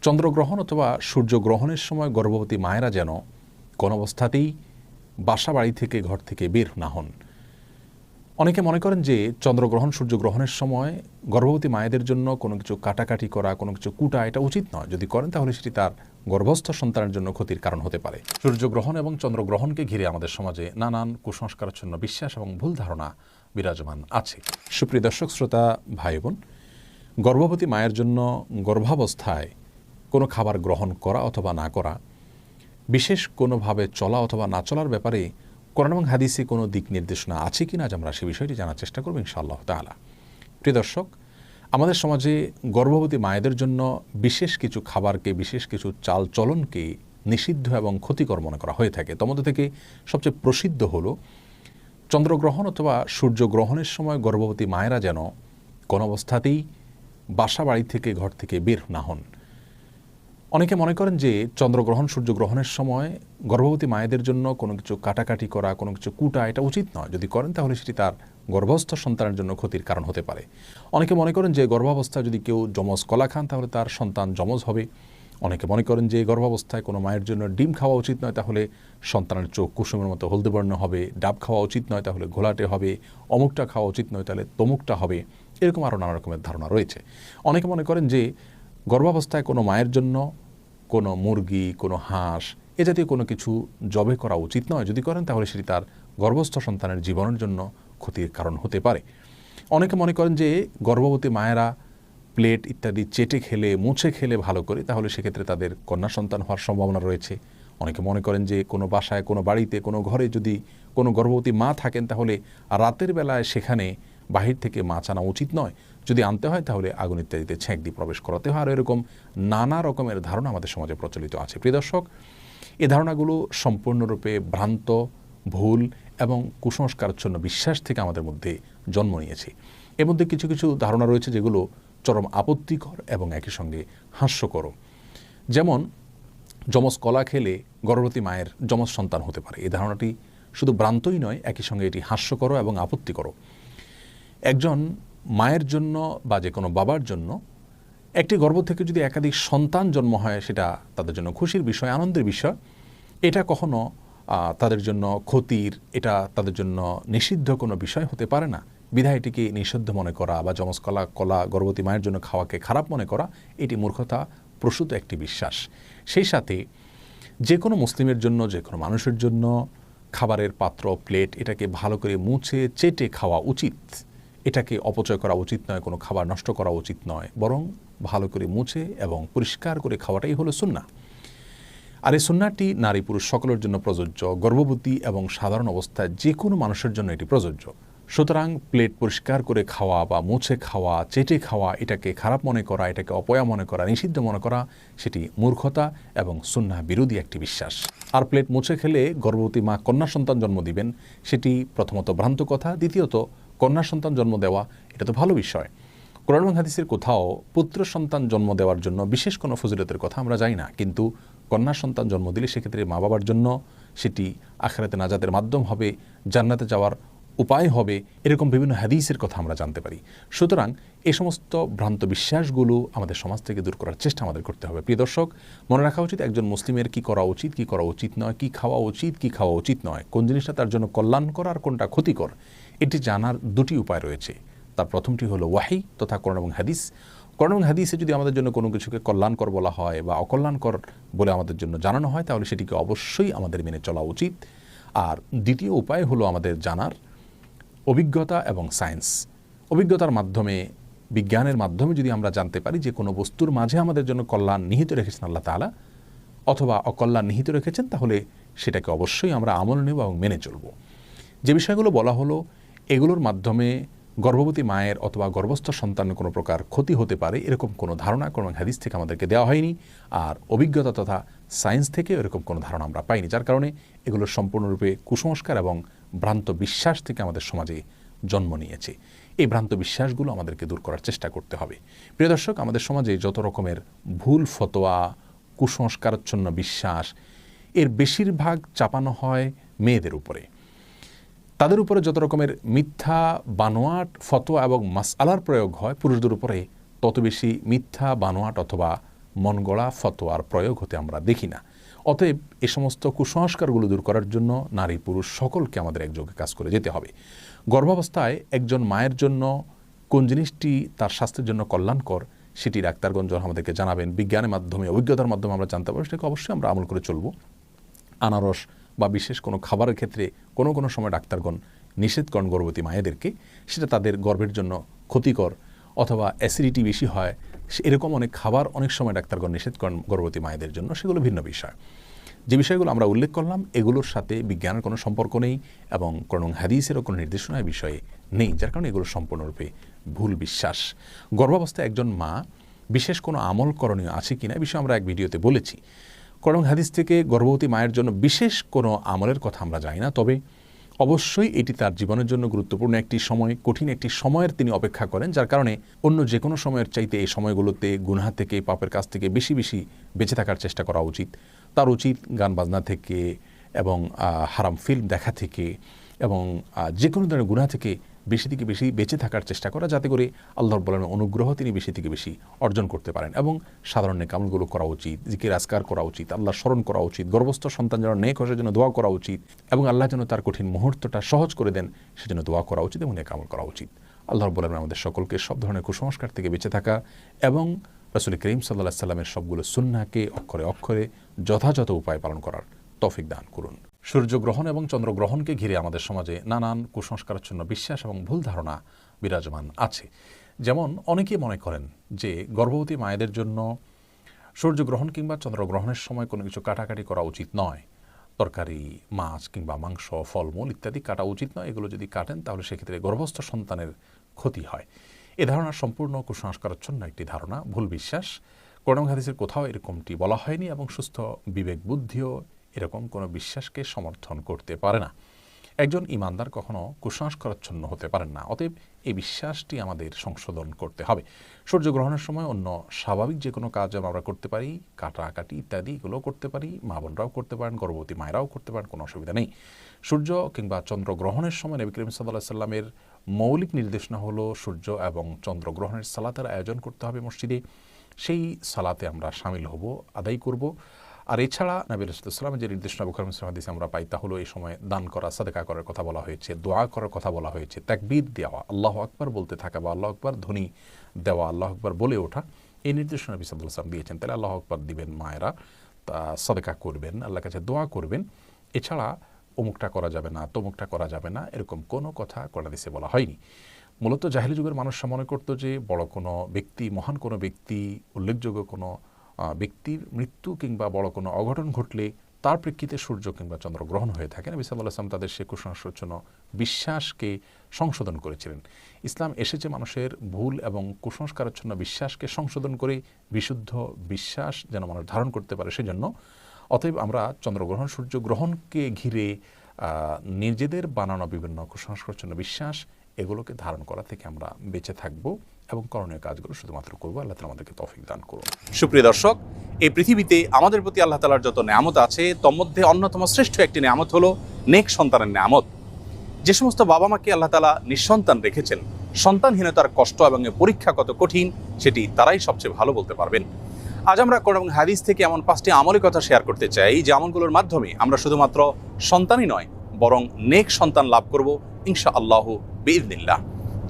চন্দ্রগ্রহণ অথবা সূর্যগ্রহণের সময় গর্ভবতী মায়েরা যেন কোনো অবস্থাতেই বাসা বাড়ি থেকে ঘর থেকে বের না হন। অনেকে মনে করেন যে চন্দ্রগ্রহণ সূর্যগ্রহণের সময় গর্ভবতী মায়েদের জন্য কোনো কিছু কাটাকাটি করা, কোনো কিছু কুটা এটা উচিত নয়। যদি করেন তাহলে সেটি তার গর্ভস্থ সন্তানের জন্য ক্ষতির কারণ হতে পারে। সূর্যগ্রহণ এবং চন্দ্রগ্রহণকে ঘিরে আমাদের সমাজে নানান কুসংস্কারাচ্ছন্ন বিশ্বাস এবং ভুল ধারণা বিরাজমান আছে। সুপ্রিয় দর্শক শ্রোতা ভাই বোন, গর্ভবতী মায়ের জন্য গর্ভাবস্থায় কোনো খাবার গ্রহণ করা অথবা না করা, বিশেষ কোনোভাবে চলা অথবা না চলার ব্যাপারে কোরআন এবং হাদিসে কোনো দিক নির্দেশনা আছে কিনা আজ আমরা সে বিষয়টি জানার চেষ্টা করব ইনশাআল্লাহ তাআলা। প্রিয় দর্শক, আমাদের সমাজে গর্ভবতী মায়েদের জন্য বিশেষ কিছু খাবারকে, বিশেষ কিছু চাল চলনকে নিষিদ্ধ এবং ক্ষতিকর মনে করা হয়ে থাকে। তার মধ্যে থেকে সবচেয়ে প্রসিদ্ধ হলো চন্দ্রগ্রহণ অথবা সূর্যগ্রহণের সময় গর্ভবতী মায়েরা যেন কোনো অবস্থাতেই বাসা বাড়ি থেকে ঘর থেকে বের না হন। অনেকে মনে করেন যে চন্দ্রগ্রহণ সূর্যগ্রহণের সময় গর্ভবতী মায়েদের জন্য কোনো কিছু কাটাকাটি করা, কোনো কিছু কুটা এটা উচিত নয়। যদি করেন তাহলে সেটি তার গর্ভস্থ সন্তানের জন্য ক্ষতির কারণ হতে পারে। অনেকে মনে করেন যে গর্ভাবস্থায় যদি কেউ যমজ কলা খান তাহলে তার সন্তান যমজ হবে। অনেকে মনে করেন যে গর্ভাবস্থায় কোনো মায়ের জন্য ডিম খাওয়া উচিত নয়, তাহলে সন্তানের চোখ কুসুমের মতো হলদে বর্ণ হবে। ডাব খাওয়া উচিত নয়, তাহলে ঘোলাটে হবে। অমুকটা খাওয়া উচিত নয়, তাহলে তমুকটা হবে। এরকম আরও নানা রকমের ধারণা রয়েছে। অনেকে মনে করেন যে গর্ভাবস্থায় কোনো মায়ের জন্য কোনো মুরগি, কোনো হাঁস এ জাতীয় কোনো কিছু জবে করা উচিত নয়। যদি করেন তাহলে সেটি তার গর্ভস্থ সন্তানের জীবনের জন্য ক্ষতির কারণ হতে পারে। অনেকে মনে করেন যে গর্ভবতী মায়েরা প্লেট ইত্যাদি চেটে খেলে, মুছে খেলে ভালো করে, তাহলে সেক্ষেত্রে তাদের কন্যা সন্তান হওয়ার সম্ভাবনা রয়েছে। অনেকে মনে করেন যে কোনো বাসায়, কোনো বাড়িতে, কোনো ঘরে যদি কোনো গর্ভবতী মা থাকেন তাহলে রাতের বেলায় সেখানে বাহির থেকে মাছ আনা উচিত নয়। যদি আনতে হয় তাহলে আগুন ইত্যাদিতে ছেঁক দিয়ে প্রবেশ করাতে হয়। আর এরকম নানা রকমের ধারণা আমাদের সমাজে প্রচলিত আছে। প্রিয় দর্শক, এই ধারণাগুলো সম্পূর্ণরূপে ভ্রান্ত, ভুল এবং কুসংস্কারাচ্ছন্ন বিশ্বাস থেকে আমাদের মধ্যে জন্ম নিয়েছে। এর মধ্যে কিছু কিছু ধারণা রয়েছে যেগুলো চরম আপত্তিকর এবং একই সঙ্গে হাস্যকর। যেমন যমজ কলা খেলে গর্ভবতী মায়ের যমজ সন্তান হতে পারে। এই ধারণাটি শুধু ভ্রান্তই নয়, একই সঙ্গে এটি হাস্যকর এবং আপত্তিকর। একজন মায়ের জন্য বা যে কোনো বাবার জন্য একটি গর্ভ থেকে যদি একাধিক সন্তান জন্ম হয় সেটা তাদের জন্য খুশির বিষয়, আনন্দের বিষয়। এটা কখনো তাদের জন্য ক্ষতির, এটা তাদের জন্য নিষিদ্ধ কোনো বিষয় হতে পারে না। বিধায় এটিকে নিষিদ্ধ মনে করা বা যমজ কলা গর্ভবতী মায়ের জন্য খাওয়াকে খারাপ মনে করা, এটি মূর্খতা প্রসূত একটি বিশ্বাস। সেই সাথে যে কোনো মুসলিমের জন্য, যে কোনো মানুষের জন্য খাবারের পাত্র, প্লেট এটাকে ভালো করে মুছে চেটে খাওয়া উচিত। এটাকে অপচয় করা উচিত নয়, কোনো খাবার নষ্ট করা উচিত নয়, বরং ভালো করে মুছে এবং পরিষ্কার করে খাওয়াটাই হলো সুন্নাহ। আর এই সুন্নাহটি নারী পুরুষ সকলের জন্য প্রযোজ্য, গর্ভবতী এবং সাধারণ অবস্থায় যে কোনো মানুষের জন্য এটি প্রযোজ্য। সুতরাং প্লেট পরিষ্কার করে খাওয়া বা মুছে খাওয়া, চেটে খাওয়া এটাকে খারাপ মনে করা, এটাকে অপয়া মনে করা, নিষিদ্ধ মনে করা, সেটি মূর্খতা এবং সুন্নাহ বিরোধী একটি বিশ্বাস। আর প্লেট মুছে খেলে গর্ভবতী মা কন্যা সন্তান জন্ম দিবেন, সেটি প্রথমত ভ্রান্ত কথা। দ্বিতীয়ত, কন্যা সন্তান জন্ম দেওয়া এটা তো ভালো বিষয়। কোরআন এবং হাদিসের কোথাও পুত্র সন্তান জন্ম দেওয়ার জন্য বিশেষ কোনো ফজিলতের কথা আমরা জানি না, কিন্তু কন্যা সন্তান জন্ম দিলে সেক্ষেত্রে মা বাবার জন্য সেটি আখিরাতে নাজাতের মাধ্যম হবে, জান্নাতে যাওয়ার উপায় হবে, এরকম বিভিন্ন হাদিসের কথা আমরা জানতে পারি। সুতরাং এই সমস্ত ভ্রান্ত বিশ্বাসগুলো আমাদের সমাজ থেকে দূর করার চেষ্টা আমাদের করতে হবে। প্রিয় দর্শক, মনে রাখা উচিত একজন মুসলিমের কি করা উচিত, কি করা উচিত নয়, কি খাওয়া উচিত, কি খাওয়া উচিত নয়, কোন জিনিসটা তার জন্য কল্যাণকর আর কোনটা ক্ষতিকর, এটি জানার দুটি উপায় রয়েছে। তার প্রথমটি হলো ওয়াহি তথা কোরআন এবং হাদিস। কোরআন এবং হাদিসে যদি আমাদের জন্য কোনো কিছুকে কল্যাণকর বলা হয় বা অকল্যাণকর বলে আমাদের জন্য জানানো হয় তাহলে সেটিকে অবশ্যই আমাদের মেনে চলা উচিত। আর দ্বিতীয় উপায় হলো আমাদের জানার অভিজ্ঞতা এবং সায়েন্স। অভিজ্ঞতার মাধ্যমে, বিজ্ঞানের মাধ্যমে যদি আমরা জানতে পারি যে কোনো বস্তুর মাঝে আমাদের জন্য কল্যাণ নিহিত রেখেছেন আল্লাহ তাআলা অথবা অকল্যাণ নিহিত রেখেছেন, তাহলে সেটাকে অবশ্যই আমরা আমল নেব এবং মেনে চলব। যে বিষয়গুলো বলা হলো এগুলোর মাধ্যমে গর্ভবতী মায়ের অথবা গর্ভস্থ সন্তানের কোনো প্রকার ক্ষতি হতে পারে এরকম কোনো ধারণা কোনো হাদিস থেকে আমাদেরকে দেওয়া হয়নি। আর অভিজ্ঞতা তথা সায়েন্স থেকে এরকম কোনো ধারণা আমরা পাইনি, যার কারণে এগুলো সম্পূর্ণরূপে কুসংস্কার এবং ভ্রান্ত বিশ্বাস থেকে আমাদের সমাজে জন্ম নিয়েছে। এই ভ্রান্ত বিশ্বাসগুলো আমাদেরকে দূর করার চেষ্টা করতে হবে। প্রিয় দর্শক, আমাদের সমাজে যত রকমের ভুল ফতোয়া, কুসংস্কারাচ্ছন্ন বিশ্বাস, এর বেশিরভাগ চাপানো হয় মেয়েদের উপরে। তাদের উপরে যত রকমের মিথ্যা বানোয়াট ফতোয়া এবং মাসআলার প্রয়োগ হয়, পুরুষদের উপরে তত বেশি মিথ্যা বানোয়াট অথবা মন গড়া ফতোয়ার প্রয়োগ হতে আমরা দেখি না। অতএব এ সমস্ত কুসংস্কারগুলো দূর করার জন্য নারী পুরুষ সকলকে আমাদের একযোগে কাজ করে যেতে হবে। গর্ভাবস্থায় একজন মায়ের জন্য কোন জিনিসটি তার স্বাস্থ্যের জন্য কল্যাণকর সেটি ডাক্তারগণ যখন আমাদেরকে জানাবেন, বিজ্ঞানের মাধ্যমে অভিজ্ঞতার মাধ্যমে আমরা জানতে পারবো, সেটাকে অবশ্যই আমরা আমল করে চলব। আনারস বা বিশেষ কোনো খাবারের ক্ষেত্রে কোনো সময় ডাক্তারগণ নিষেধ করেন গর্ভবতী মায়েদেরকে, সেটা তাদের গর্ভের জন্য ক্ষতিকর, অথবা অ্যাসিডিটি বেশি হয়, এরকম অনেক খাবার অনেক সময় ডাক্তারগণ নিষেধ করেন গর্ভবতী মায়েদের জন্য, সেগুলো ভিন্ন বিষয়। যে বিষয়গুলো আমরা উল্লেখ করলাম এগুলোর সাথে বিজ্ঞানের কোনো সম্পর্ক নেই এবং কোরআন হাদিসেরও কোনো নির্দেশনার বিষয়ে নেই, যার কারণে এগুলো সম্পূর্ণরূপে ভুল বিশ্বাস। গর্ভাবস্থায় একজন মা বিশেষ কোনো আমল করণীয় আছে কিনা, এই বিষয়ে আমরা এক ভিডিওতে বলেছি। কোরআন হাদিস থেকে গর্ভবতী মায়ের জন্য বিশেষ কোনো আমলের কথা আমরা জানি না, তবে অবশ্যই এটি তার জীবনের জন্য গুরুত্বপূর্ণ একটি সময়, কঠিন একটি সময়ের তিনি অপেক্ষা করেন, যার কারণে অন্য যে কোনো সময়ের চাইতে এই সময়গুলোতে গুনাহ থেকে, পাপের কাছ থেকে বেশি বেশি বেঁচে থাকার চেষ্টা করা উচিত। তার উচিত গান বাজনা থেকে এবং হারাম ফিল্ম দেখা থেকে এবং যে কোনো ধরনের গুনাহ থেকে বেশি থেকে বেশি বেঁচে থাকার চেষ্টা করা, যাতে করে আল্লাহর বলেন অনুগ্রহ তিনি বেশি থেকে বেশি অর্জন করতে পারেন। এবং সাধারণ নেক আমলগুলো করা উচিত, জিকির আজকার করা উচিত, আল্লাহর স্মরণ করা উচিত, গর্ভস্থ সন্তান যেন নেক হয় সেজন্য দোয়া করা উচিত, এবং আল্লাহ যেন তার কঠিন মুহূর্তটা সহজ করে দেন সেজন্য দোয়া করা উচিত এবং নেক আমল করা উচিত। আল্লাহর বলেন আমাদের সকলকে সব ধরনের কুসংস্কার থেকে বেঁচে থাকা এবং রাসূল করিম সাল্লাল্লাহু আলাইহি সাল্লামের সবগুলো সুন্নাহকে অক্ষরে অক্ষরে যথাযথ উপায় পালন করার তৌফিক দান করুন। সূর্যগ্রহণ এবং চন্দ্রগ্রহণকে ঘিরে আমাদের সমাজে নানান কুসংস্কারাচ্ছন্ন বিশ্বাস এবং ভুল ধারণা বিরাজমান আছে। যেমন অনেকেই মনে করেন যে গর্ভবতী মায়েদের জন্য সূর্যগ্রহণ কিংবা চন্দ্রগ্রহণের সময় কোনো কিছু কাটাকাটি করা উচিত নয়, তরকারি, মাছ কিংবা মাংস, ফলমূল ইত্যাদি কাটা উচিত নয়। এগুলো যদি কাটেন তাহলে সেক্ষেত্রে গর্ভস্থ সন্তানের ক্ষতি হয়। এ ধারণা সম্পূর্ণ কুসংস্কারাচ্ছন্ন একটি ধারণা, ভুল বিশ্বাস। কোরআন হাদিসের কোথাও এরকমটি বলা হয়নি এবং সুস্থ বিবেক বুদ্ধিও এরকম কোনো বিশ্বাসকে সমর্থন করতে পারে না। একজন ইমানদার কখনো কুসংস্কারাচ্ছন্ন হতে পারেন না। অতএব এই বিশ্বাসটি আমাদের সংশোধন করতে হবে। সূর্যগ্রহণের সময় অন্য স্বাভাবিক যে কোনো কাজ আমরা করতে পারি, কাটাকাটি ইত্যাদি এগুলোও করতে পারি, মা বোনরাও করতে পারেন, গর্ভবতী মায়েরাও করতে পারেন, কোনো অসুবিধা নেই। সূর্য কিংবা চন্দ্রগ্রহণের সময় নবী করিম সাল্লাল্লাহু আলাইহি সাল্লামের মৌলিক নির্দেশনা হলো সূর্য এবং চন্দ্রগ্রহণের সালাতের আয়োজন করতে হবে মসজিদে, সেই সালাতে আমরা শামিল হব, আদায় করব। আর এছাড়া নবী রাসূলুল্লাহ সাল্লাল্লাহু আলাইহি ওয়াসাল্লাম যে নির্দেশনা বুখারী মুসলিম হাদিসে আমরা পাই তা হলো এই সময় দান করা, সাদকা করার কথা বলা হয়েছে, দোয়া করার কথা বলা হয়েছে, তাকবীর দেওয়া, আল্লাহু আকবার বলতে থাকা বা আল্লাহু আকবার ধ্বনি দেওয়া, আল্লাহু আকবার বলে ওঠা, এই নির্দেশনা নবী সাল্লাল্লাহু আলাইহি ওয়াসাল্লাম দিয়েছেন। তাহলে আল্লাহু আকবার দিবেন মায়েরা, তা সাদকা করবেন, আল্লাহর কাছে দোয়া করবেন। এছাড়া অমুকটা করা যাবে না, তমুকটা করা যাবে না, এরকম কোনো কথা কোরআন হাদিসে বলা হয়নি। মূলত জাহেলি যুগের মানুষরা মনে করত যে বড় কোনো ব্যক্তি, মহান কোনো ব্যক্তি, উল্লেখযোগ্য কোনো ব্যক্তির মৃত্যু কিংবা বড় কোনো অঘটন ঘটলে তার প্রেক্ষিতে সূর্য কিংবা চন্দ্রগ্রহণ হয়ে থাকে। নবী সাল্লাল্লাহু আলাইহি ওয়াসাল্লাম তাদের সে কুসংস্কারাচ্ছন্ন বিশ্বাসকে সংশোধন করেছিলেন। ইসলাম এসেছে মানুষের ভুল এবং কুসংস্কারাচ্ছন্ন বিশ্বাসকে সংশোধন করে বিশুদ্ধ বিশ্বাস যেন মানুষ ধারণ করতে পারে সেজন্য। অতএব আমরা চন্দ্রগ্রহণ, সূর্যগ্রহণকে ঘিরে নিজেদের বানানো বিভিন্ন কুসংস্কারাচ্ছন্ন বিশ্বাস এগুলোকে ধারণ করা থেকে আমরা বেঁচে থাকব এবং করণীয় কাজগুলো শুধুমাত্র করবো। আল্লাহ তাআলা আমাদেরকে তৌফিক দান করুন। সুপ্রিয় দর্শক, এই পৃথিবীতে আমাদের প্রতি আল্লাহ তাআলার যত নেয়ামত আছে তোর মধ্যে অন্যতম শ্রেষ্ঠ একটি নেয়ামত হলো নেক সন্তানের নেয়ামত। যে সমস্ত বাবা মাকে আল্লাহ তাআলা নিঃসন্তান রেখেছেন, সন্তানহীনতার কষ্ট এবং পরীক্ষা কত কঠিন সেটি তারাই সবচেয়ে ভালো বলতে পারবেন। আজ আমরা কোরআন এবং হাদিস থেকে এমন 5টি আমলের কথা শেয়ার করতে চাই যে আমলগুলোর মাধ্যমে আমরা শুধুমাত্র সন্তানই নয় বরং নেক সন্তান লাভ করব ইনশাআল্লাহু বিইذনিল্লাহ।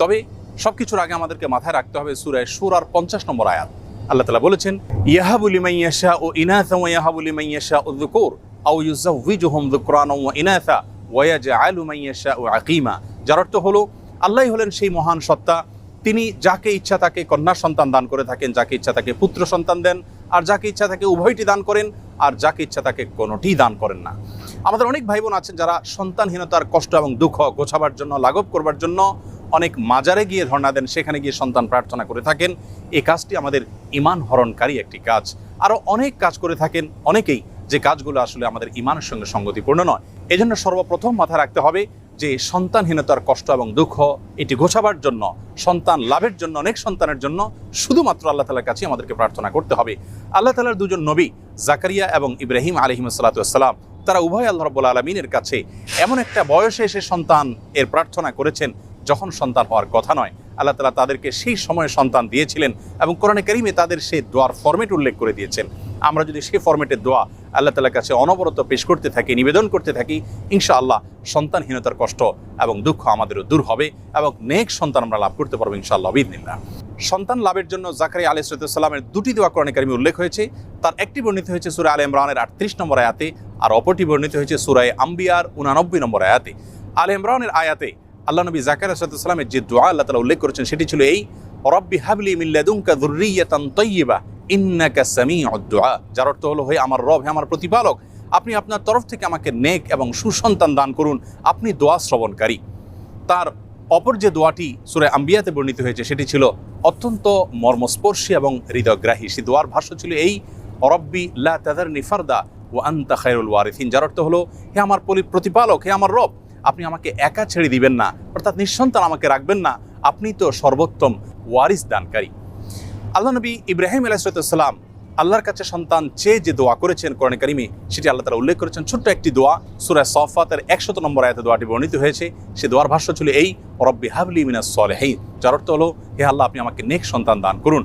তবে সবকিছুর আগে আমাদেরকে মাথায় রাখতে হবে সূরা শূরার 50 নম্বর আয়াত। আল্লাহ তাআলা বলেছেন, ইয়াহাবু লিমান ইয়াশাউ ইনাসা ওয়া ইয়াহাবু লিমান ইয়াশাউ যুকুর আও ইউযাওয়িজুহুম যুকরানা ওয়া ইনাসা ওয়া ইয়াজআলু মান ইয়াশাউ আকীমা। যার অর্থ হলো আল্লাহই হলেন সেই মহান সত্তা, তিনি যাকে ইচ্ছা তাকে কন্যা সন্তান দান করে থাকেন, যাকে ইচ্ছা তাকে পুত্র সন্তান দেন, আর যাকে ইচ্ছা তাকে উভয়টি দান করেন, আর যাকে ইচ্ছা তাকে কোনোটি দান করেন না। আমাদের অনেক ভাই বোন আছেন যারা সন্তানহীনতার কষ্ট এবং দুঃখ গোছাবার জন্য, লাঘব করবার জন্য অনেক মাজারে গিয়ে ধর্ণা দেন, সেখানে গিয়ে সন্তান প্রার্থনা করে থাকেন। এই কাজটি আমাদের ঈমান হরণকারী একটি কাজ। আরও অনেক কাজ করে থাকেন অনেকেই, যে কাজগুলো আসলে আমাদের ঈমানের সঙ্গে সঙ্গতিপূর্ণ নয়। এজন্য সর্বপ্রথম মাথায় রাখতে হবে যে সন্তানহীনতার কষ্ট এবং দুঃখ এটি ঘোচাবার জন্য, সন্তান লাভের জন্য, অনেক সন্তানের জন্য শুধুমাত্র আল্লাহ তাআলার কাছে আমাদেরকে প্রার্থনা করতে হবে। আল্লাহ তাআলার দুজন নবী জাকারিয়া এবং ইব্রাহিম আলাইহিস সালাতু ওয়াস সালাম, তারা উভয় আল্লাহ রাব্বুল আলামিনের কাছে এমন একটা বয়সে এসে সন্তান এর প্রার্থনা করেছেন যখন সন্তান হওয়ার কথা নয়। আল্লাহ তাআলা তাদেরকে সেই সময়ে সন্তান দিয়েছিলেন এবং কোরআনে কারিমে তাদের সেই দোয়ার ফরম্যাট উল্লেখ করে দিয়েছেন। আমরা যদি সেই ফরম্যাটের দোয়া আল্লাহ তাআলার কাছে অনবরত পেশ করতে থাকি, নিবেদন করতে থাকি, ইনশাআল্লাহ সন্তানহীনতার কষ্ট এবং দুঃখ আমাদেরও দূর হবে এবং নেক সন্তান আমরা লাভ করতে পারবো ইনশাআল্লাহ বিইذনিল্লাহ। সন্তান লাভের জন্য জাকারিয়া আলাইহিস সালামের দুটি দোয়া কোরআনে কারিমে উল্লেখ হয়েছে। তার একটি বর্ণিত হয়েছে সূরা আলে ইমরানের 38 নম্বর আয়াতে, আর অপরটি বর্ণিত হয়েছে সূরা আম্বিয়ার 89 নম্বর আয়াতে। আলে ইমরানের আয়াতে আল্লাহ নবী জাকারিয়া আলাইহিস সালামের যে দোয়া আল্লাহ তাআলা উল্লেখ করেছেন সেটি ছিল এই, রব্বি হাবলি মিন লাদুনকা যুররিয়াতান তাইয়্যিবা ইন্নাকা সামিউদ দুআ, যার অর্থ হলো, হে আমার রব, হে আমার প্রতিপালক, আপনি আপনার তরফ থেকে আমাকে নেক এবং সুসন্তান দান করুন, আপনি দোয়া শ্রবণকারী। তার অপর যে দোয়াটি সূরা আম্বিয়াতে বর্ণিত হয়েছে সেটি ছিল অত্যন্ত মর্মস্পর্শী এবং হৃদয়গ্রাহী। সেই দোয়ার ভাষ্য ছিল এই, রব্বি লা তাযারনি ফারদা ওয়া আনতা খায়রুল ওয়ারিসিন, যার অর্থ হলো, হে আমার প্রতিপালক, হে আমার রব, আপনি আমাকে একা ছেড়ে দিবেন না, অর্থাৎ নিঃসন্তান আমাকে রাখবেন না, আপনি তো সর্বোত্তম ওয়ারিস দানকারী। আল্লাহ নবী ইব্রাহিম আলাইহিস সালাম আল্লাহর কাছে সন্তান চেয়ে যে দোয়া করেছেন কোরআনে কারিমে, সেটি আল্লাহ তাআলা উল্লেখ করেছেন ছোট্ট একটি দোয়া সূরা সাফফাতের 100 নম্বর আয়াতে দোয়াটি বর্ণিত হয়েছে। সে দোয়ার ভাষ্য ছিল এই, রব্বি হাবলি মিনাস সলিহিন, যার অর্থ হলো, হে আল্লাহ, আপনি আমাকে নেক সন্তান দান করুন।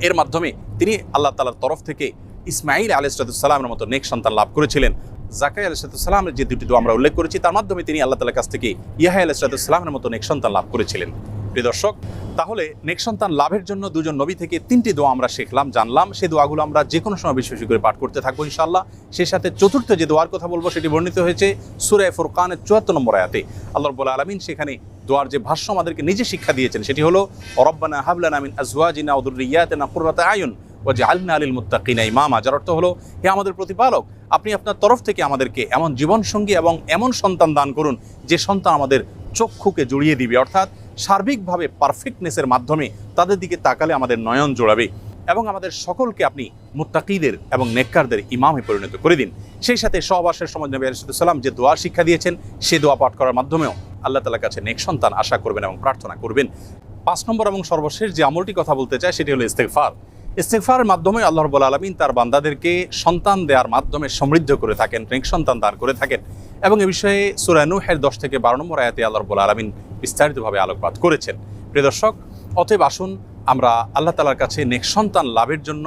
এর মাধ্যমে তিনি আল্লাহ তাআলার তরফ থেকে ইসমাঈল আলাইহিস সালামের মতো নেক সন্তান লাভ করেছিলেন। জাকারিয়া আলাইহিস সালামের যে দুটি দোয়া আমরা উল্লেখ করেছি তার মাধ্যমে তিনি আল্লাহ তাআলার কাছ থেকে ইয়াহয়া আলাইহিস সালামের মতো নেক সন্তান লাভ করেছিলেন। প্রিয় দর্শক, তাহলে নেক সন্তান লাভের জন্য দুজন নবী থেকে 3টি দোয়া আমরা শিখলাম, জানলাম। সেই দোয়াগুলো আমরা যে কোনো সময় বেশি বেশি করে পাঠ করতে থাকবো ইনশাআল্লাহ। সেই সাথে চতুর্থ যে দোয়ার কথা বলবো সেটি বর্ণিত হয়েছে সূরা ফুরকানের 74 নম্বর আয়াতে। আল্লাহ রাব্বুল আলামিন সেখানে দোয়ার যে ভাষ্য আমাদেরকে নিজে শিক্ষা দিয়েছেন সেটি হলো, রব্বানা হাব লানা মিন আজওয়াজিনা ওয়া যুররিয়াতিনা কুররাতা আয়ুন ওয়াজআলনা লিল মুত্তাকিনা ইমামা, যার অর্থ হলো, হে আমাদের প্রতিপালক, আপনি আপনার তরফ থেকে আমাদেরকে এমন জীবনসঙ্গী এবং এমন সন্তান দান করুন যে সন্তান আমাদের চক্ষুকে জড়িয়ে দিবে, অর্থাৎ সার্বিকভাবে পারফেক্টনেসের মাধ্যমে তাদের দিকে তাকালে আমাদের নয়ন জোড়াবে, এবং আমাদের সকলকে আপনি মুত্তাকিদের এবং নেককারদের ইমামে পরিণত করে দিন। সেই সাথে সহবাসের সময় নবী আলাইহিস সালাম যে দোয়া শিক্ষা দিয়েছেন সেই দোয়া পাঠ করার মাধ্যমেও আল্লাহ তাআলার কাছে নেক সন্তান আশা করবেন এবং প্রার্থনা করবেন। 5 নম্বর এবং সর্বশেষ যে আমলটি কথা বলতে চাই সেটি হলো ইস্তেগফার। ইস্তেগফারের মাধ্যমে আল্লাহ রাব্বুল আলামিন তার বান্দাদেরকে সন্তান দেওয়ার মাধ্যমে সমৃদ্ধ করে থাকেন, নেক সন্তান দান করে থাকেন, এবং এ বিষয়ে সূরা নূহের 10 থেকে 12 নম্বর আয়াতে আল্লাহ রাব্বুল আলামিন বিস্তারিতভাবে আলোকপাত করেছেন। প্রিয় দর্শক, অতএব আসুন আমরা আল্লাহ তাআলার কাছে নেক সন্তান লাভের জন্য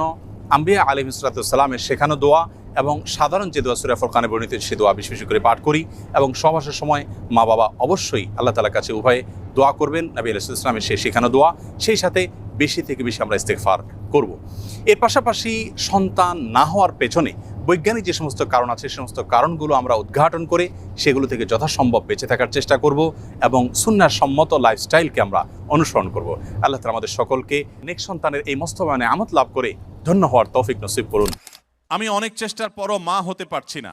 আম্বিয়া আলাইহিস সালামের শেখানো দোয়া এবং সাধারণ যে দোয়া সূরা ফুরকানে বর্ণিত সে দোয়া বেশি বেশি করে পাঠ করি, এবং সহবাসের সময় মা বাবা অবশ্যই আল্লাহ তাআলার কাছে উভয়ে দোয়া করবেন, নবী আলাইহিস সালামের সেই শেখানো দোয়া, সেই সাথে বেশি থেকে বেশি আমরা ইস্তেগফার করব। এর পাশাপাশি সন্তান না হওয়ার পেছনে বৈজ্ঞানিক যে সমস্ত কারণ আছে সে সমস্ত কারণগুলো আমরা উদ্ঘাটন করে সেগুলো থেকে যথাসম্ভব বেঁচে থাকার চেষ্টা করব এবং সুন্নাহ সম্মত লাইফস্টাইলকে আমরা অনুসরণ করব। আল্লাহ তাআলা আমাদের সকলকে নেক সন্তানের এই মস্তবয় নিয়ামত লাভ করে ধন্য হওয়ার তৌফিক নসিব করুন। আমি অনেক চেষ্টার পরও মা হতে পারছি না,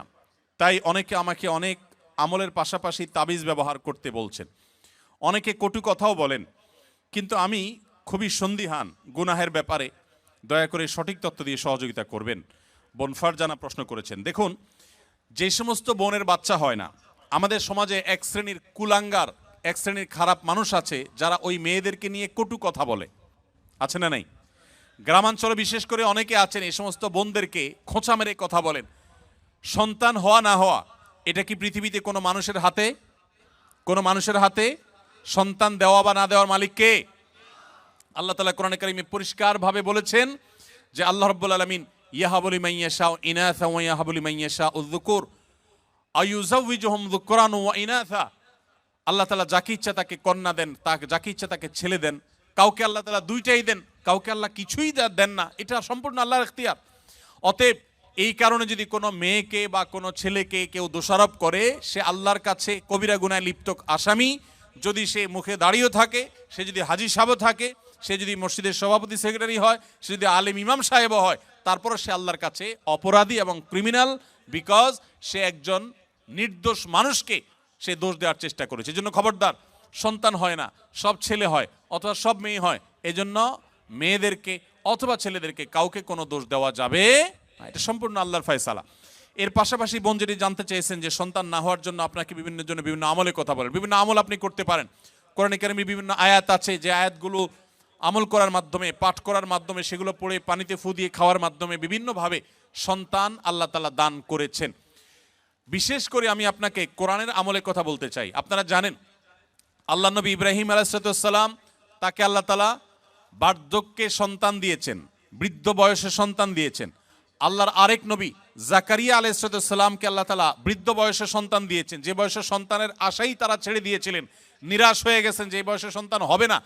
তাই অনেকে আমাকে অনেক আমলের পাশাপাশি তাবিজ ব্যবহার করতে বলছেন, অনেকে কটু কথাও বলেন, কিন্তু আমি খুবই সন্দিহান গুনাহের ব্যাপারে। দয়া করে সঠিক তথ্য দিয়ে সহযোগিতা করবেন। বোন ফারজানা প্রশ্ন করেছেন, দেখুন, যে সমস্ত বোনের বাচ্চা হয় না, আমাদের সমাজে এক শ্রেণীর কুলাঙ্গার, এক শ্রেণীর খারাপ মানুষ আছে যারা ওই মেয়েদেরকে নিয়ে কটু কথা বলে, আছে না নাই? গ্রামাঞ্চলে বিশেষ করে অনেকে আছেন এই সমস্ত বোনদেরকে খোঁচা মেরে কথা বলেন। সন্তান হওয়া না হওয়া এটা কি পৃথিবীতে কোনো মানুষের হাতে? কোনো মানুষের হাতে? সন্তান দেওয়া বা না দেওয়ার মালিক কে? আল্লাহ তাআলা কোরআনে কারিমে পরিষ্কারভাবে বলেছেন যে আল্লাহ রাব্বুল আলামিন ইয়াহাবু লিমান ইয়াশাউ ইনাসা ওয়া ইয়াহাবু লিমান ইয়াশাউ যুকুর আয়ুযাওয়িজুহুম যুকরান ওয়া ইনাসা। আল্লাহ তাআলা যাকে ইচ্ছা তাকে কন্যা দেন, তাকে যাকে ইচ্ছা তাকে ছেলে দেন। কাউকে আল্লাহ তাআলা দুইটাই দেন, কাউকে আল্লাহ কিছুই দেন না। এটা সম্পূর্ণ আল্লাহর ইখতিয়ার। অতএব এই কারণে যদি কোনো মেয়েকে বা কোনো ছেলেকে কেউ দোষারোপ করে, সে আল্লাহর কাছে কবিরা গুনাহে লিপ্ত আসামি। যদি সে মুখে দাঁড়িয়েও থাকে, সে যদি হাজী সাহেবও থাকে, সে যদি মসজিদের সভাপতি সেক্রেটারি হয়, সে যদি আলেম ইমাম সাহেবও হয়, তারপরও সে আল্লাহর কাছে অপরাধী এবং ক্রিমিনাল, বিকজ সে একজন নির্দোষ মানুষকে সে দোষ দেওয়ার চেষ্টা করেছে। এজন্য খবরদার, সন্তান হয় না, সব ছেলে হয় অথবা সব মেয়ে হয়, এজন্য মেয়েদেরকে অথবা ছেলেদেরকে কাউকে কোনো দোষ দেওয়া যাবে না। এটা সম্পূর্ণ আল্লাহর ফয়সালা। এর পাশাপাশি বোন যেটি জানতে চেয়েছেন যে সন্তান না হওয়ার জন্য আপনাকে বিভিন্ন আমলের কথা বলেন। বিভিন্ন আমল আপনি করতে পারেন। কোরআনে কারিমে বিভিন্ন আয়াত আছে, যে আয়াতগুলো আমল করার মাধ্যমে, পাঠ করার মাধ্যমে, সেগুলো পড়ে পানিতে ফু দিয়ে খাওয়ার মাধ্যমে বিভিন্নভাবে সন্তান আল্লাহ তাআলা দান করেছেন। বিশেষ করে আমি আপনাকে কোরআনের আমলের কথা বলতে চাই। আপনারা জানেন আল্লাহ নবী ইব্রাহিম আলাইহিস সালাম তাকে আল্লাহ তাআলা বার্ধক্যে সন্তান দিয়েছেন, বৃদ্ধ বয়সে সন্তান দিয়েছেন। আল্লাহর আরেক নবী জাকারিয়া আলাইহিস সালামকে আল্লাহ তাআলা বৃদ্ধ বয়সে সন্তান দিয়েছেন, যে বয়সে সন্তানের আশাই তারা ছেড়ে দিয়েছিলেন, নিরাশ হয়ে গেছেন যে বয়সে সন্তান হবে না।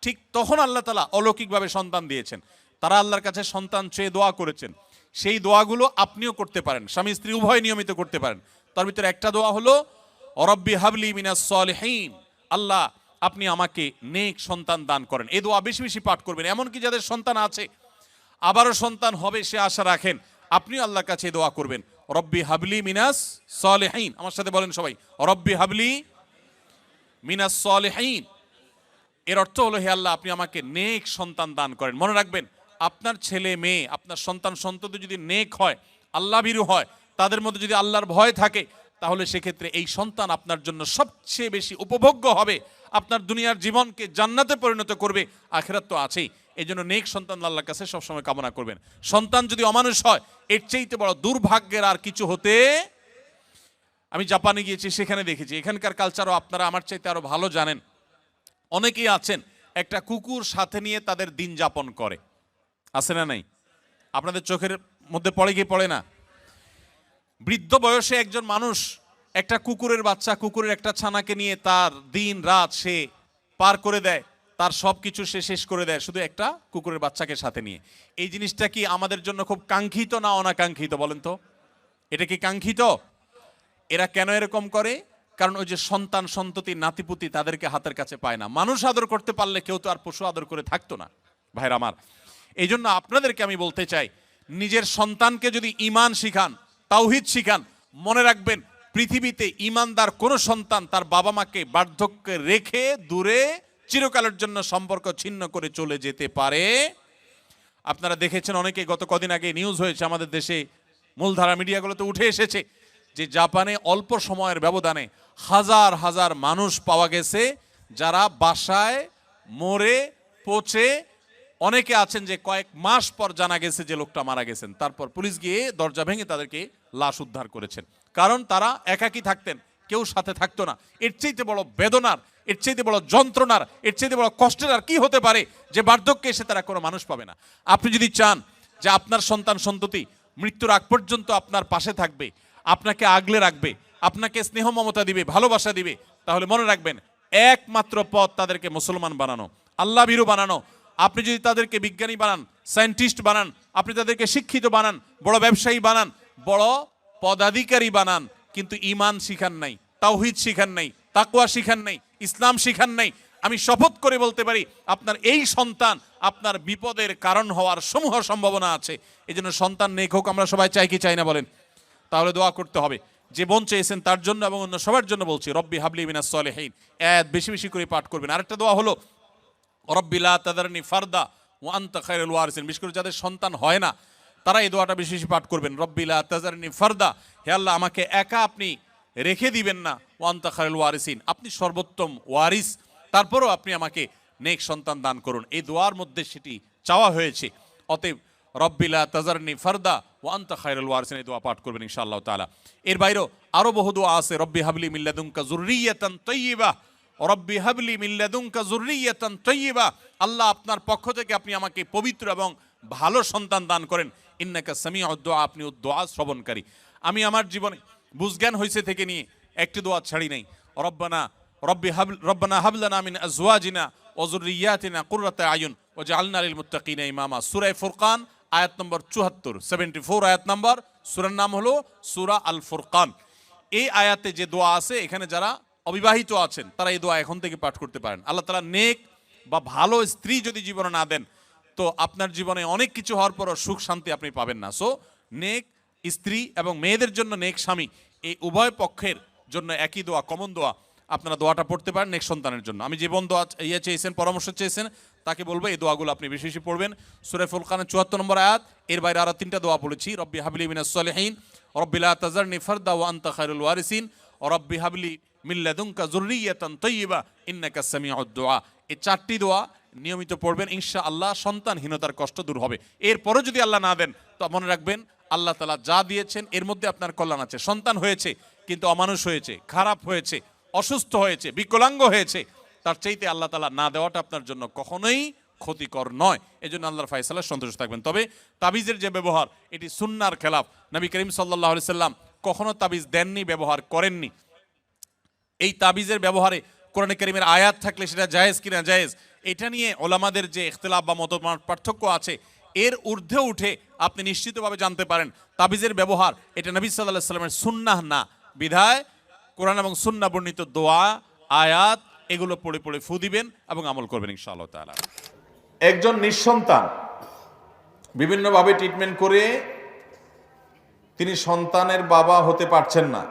ঠিক তখন আল্লাহ তাআলা অলৌকিকভাবে সন্তান দিয়েছেন। তারা আল্লাহর কাছে সন্তান চেয়ে দোয়া করেছেন। সেই দোয়াগুলো আপনিও করতে পারেন, স্বামী স্ত্রী উভয় নিয়মিত করতে পারেন। তার ভিতরে একটা দোয়া হলো রব্বি হাবলি মিনাস সলিহিন, আল্লাহ আপনি আমাকে নেক সন্তান দান করেন। এই দোয়া বেশি বেশি পাঠ করবেন। এমনকি যাদের সন্তান আছে, আবারও সন্তান হবে সে আশা রাখেন, আপনিও আল্লাহর কাছে দোয়া করবেন, রব্বি হাবলি মিনাস সলিহিন। আমার সাথে বলেন সবাই, রব্বি হাবলি মিনাস সলিহিন। এর অর্থ হলো, হে আল্লাহ আপনি আমাকে নেক সন্তান দান করেন। মনে রাখবেন, আপনার ছেলে মেয়ে, আপনার সন্তান সন্ততি যদি নেক হয়, আল্লাহ ভীরু হয়, তাদের মধ্যে যদি আল্লাহর ভয় থাকে, তাহলে সেক্ষেত্রে এই সন্তান আপনার জন্য সবচেয়ে বেশি উপভোগ্য হবে, আপনার দুনিয়ার জীবনকে জান্নাতে পরিণত করবে, আখিরাত তো আছেই। এই জন্য নেক সন্তান আল্লাহর কাছে সবসময় কামনা করবেন। সন্তান যদি অমানুষ হয়, এর চাইতে বড় দুর্ভাগ্যের আর কিছু হতে। আমি জাপানে গিয়েছি, সেখানে দেখেছি, এখানকার কালচারও আপনারা আমার চাইতে আরো ভালো জানেন। অনেকেই আছেন একটা কুকুর সাথে নিয়ে তাদের দিন যাপন করে, আছে না নাই? আপনাদের চোখের মধ্যে পড়ে কি পড়ে না? বৃদ্ধ বয়সে একজন মানুষ একটা কুকুরের বাচ্চা, কুকুরের একটা ছানাকে নিয়ে তার দিন রাত সে পার করে দেয়, তার সব কিছু সে শেষ করে দেয় শুধু একটা কুকুরের বাচ্চাকে সাথে নিয়ে। এই জিনিসটা কি আমাদের জন্য খুব কাঙ্ক্ষিত না অনাকাঙ্ক্ষিত বলেন তো? এটা কি কাঙ্ক্ষিত? এরা কেন এরকম করে? কারণ ওই যে সন্তান সন্ততি নাতিপুতি তাদেরকে হাতের কাছে পায় না। মানুষ আদর করতে পারলে কেউ তো আর পশু আদর করে থাকতো না ভাইরা আমার। এই জন্য আপনাদেরকে আমি বলতে চাই, নিজের সন্তানকে যদি ঈমান শিখান, তাওহীদ শিখান, মনে রাখবেন পৃথিবীতে ঈমানদার কোন সন্তান তার বাবা মাকে বার্ধক্যে রেখে দূরে চিরকালের জন্য সম্পর্ক ছিন্ন করে চলে যেতে পারে। আপনারা দেখেছেন, অনেকে গত কদিন আগে নিউজ হয়েছে আমাদের দেশে, মূলধারা মিডিয়াগুলোতে উঠে এসেছে যে জাপানে অল্প সময়ের ব্যবধানে হাজার হাজার মানুষ পাওয়া গেছে যারা বাসায় মরে পচে, অনেকে আছেন যে কয়েক মাস পর জানা গেছে যে লোকটা মারা গেছেন, তারপর পুলিশ গিয়ে দরজা ভেঙে তাদেরকে লাশ উদ্ধার করেছেন। কারণ তারা একাকী থাকতেন, কেউ সাথে থাকতো না। এর চাইতে বড় বেদনার, এর চাইতে বড় যন্ত্রণার, এর চাইতে বড় কষ্টের আর কি হতে পারে যে বার্ধক্যে এসে তারা কোনো মানুষ পাবে না। আপনি যদি চান যে আপনার সন্তান সন্ততি মৃত্যুর আগ পর্যন্ত আপনার পাশে থাকবে, আপনাকে আগলে রাখবে, আপনাকে স্নেহ মমতা দিবে, ভালোবাসা দিবে, তাহলে মনে রাখবেন একমাত্র পথ তাদেরকে মুসলমান বানানো, আল্লাহ ভীরু বানানো। আপনি যদি তাদেরকে বিজ্ঞানী বানান, সায়েন্টিস্ট বানান, আপনি তাদেরকে শিক্ষিত বানান, বড় ব্যবসায়ী বানান, বড় পদাধিকারী বানান, কিন্তু ঈমান শিখান নাই, তাওহীদ শিখান নাই, তাকওয়া শিখান নাই, ইসলাম শিখান নাই, আমি শপথ করে বলতে পারি আপনার এই সন্তান আপনার বিপদের কারণ হওয়ার সমূহ সম্ভাবনা আছে। এই জন্য সন্তান নেক হোক আমরা সবাই চাই কি চাই না বলেন? তাহলে দোয়া করতে হবে। যে বোন চেয়েছেন তার জন্য এবং অন্য সবার জন্য বলছি, রব্বি হাবলি মিনাস সলিহিন, বেশি বেশি করে পাঠ করবেন। আরেকটা দোয়া হলো রব্বি লা তাদারনি ফারদা ওয়া আনতা খায়রুল ওয়ারিসিন। বিশেষ করে যাদের সন্তান হয় না তারা এই দোয়াটা বেশি বেশি পাঠ করবেন, রব্বি লা তাদারনি ফারদা, হে আল্লাহ আমাকে একা আপনি রেখে দিবেন না, ওয়া আনতা খায়রুল ওয়ারিসিন, আপনি সর্বোত্তম ওয়ারিস, তারপরও আপনি আমাকে নেক সন্তান দান করুন। এই দোয়ার মধ্যে সেটি চাওয়া হয়েছে। অতএব রব্বি লা তাজারনি ফারদা ওয়া আনতা খায়রুল ওয়ারিসিন, এই দোয়া পাঠ করবেন ইনশাআল্লাহ তাআলা। এর বাইরেও আরো বহু দোয়া আছে, রব্বি হাবলি মিন লাদুনকা যুররিয়াতান তাইয়্যিবা, রব্বি হাবলি মিন লাদুনকা যুররিয়াতান তাইয়্যিবা, আল্লাহ আপনার পক্ষ থেকে আপনি আমাকে পবিত্র এবং ভালো সন্তান দান করেন, ইন্নাকা সামিউদ দুআ, আপনি দোয়া শ্রবণকারী। আমি আমার জীবনে বুঝজ্ঞান হইছে থেকে নিয়ে একটি দোয়া ছাড়ি নাই, রব্বানা হাব লানা মিন আজওয়াজিনা ওয়া যুররিয়াতিনা কুররাতা আয়ুন ওয়াজআলনা লিল মুত্তাকিনা ইমামা। সূরা ফুরকান আয়াত নম্বর 74, 74 আয়াত নম্বর। সূরার নাম হলো সূরা আল ফুরকান। এই আয়াতে যে দোয়া আছে, এখানে যারা অবিবাহিত আছেন তারা এই দোয়া এখন থেকে পাঠ করতে পারেন। আল্লাহ তাআলা নেক বা ভালো স্ত্রী যদি জীবনে না দেন, তো আপনার জীবনে অনেক কিছু হওয়ার পরও সুখ শান্তি আপনি পাবেন না। সো নেক স্ত্রী এবং মেয়েদের জন্য নেক স্বামী, এই উভয় পক্ষের জন্য একই দোয়া, কমন দোয়া, আপনারা দোয়াটা পড়তে পারেন নেক সন্তানের জন্য। আমি যে বোন দোয়া চেয়েছেন, পরামর্শ চেয়েছেন, তাকে বলবো এই দোয়াগুলো আপনি বেশি বেশি পড়বেন। সূরা ফুরকানের 74 নম্বর আয়াত, এর বাইরে আরো 3টা দোয়া বলেছি, রব্বি হাবলি মিনাস সলিহিন, রব্বি লা তাজারনি ফারদা ওয়া আনতা খায়রুল ওয়ারিসিন, রব্বি হাবলি মিন লাদুনকা যুররিয়াতান তাইয়্যিবা ইন্নাকা সামিউদ দুআ। এই 4টি দোয়া নিয়মিত পড়বেন, ইনশাআল্লাহ সন্তানহীনতার কষ্ট দূর হবে। এরপরও যদি আল্লাহ না দেন, তো মনে রাখবেন আল্লাহ তাআলা যা দিয়েছেন এর মধ্যে আপনার কল্যাণ আছে। সন্তান হয়েছে কিন্তু অমানুষ হয়েছে, খারাপ হয়েছে, অসুস্থ হয়েছে, বিকলাঙ্গ হয়েছে, তার চাইতে আল্লাহ তাআলা না দেওয়াটা আপনার জন্য কখনোই ক্ষতিকর নয়। এই জন্য আল্লাহর ফায়সালায় সন্তুষ্ট থাকবেন। তবে তাবিজের যে ব্যবহার, এটি সুন্নাহর খেলাফ। নবী করিম সাল্লাল্লাহু আলাইহি সাল্লাম কখনো তাবিজ দেননি, ব্যবহার করেননি। এই তাবিজের ব্যবহারে কোরআনে কারীমের আয়াত থাকলে সেটা জায়েজ কিনা জায়েজ, এটা নিয়ে ওলামাদের যে ইখতিলাফ বা মত পার্থক্য আছে, এর ঊর্ধ্বে উঠে আপনি নিশ্চিতভাবে জানতে পারেন তাবিজের ব্যবহার এটা নবী সাল্লাল্লাহু আলাইহি সাল্লামের সুন্নাহ না। বিধায় কোরআন এবং সুন্নাহ বর্ণিত দোয়া, আয়াত এগুলো পড়ে পড়ে ফু দিবেন এবং আমল করবেন ইনশাআল্লাহ তাআলা। একজন নিঃসন্তান বিভিন্নভাবে ট্রিটমেন্ট করে তিনি সন্তানের বাবা হতে পারছেন না,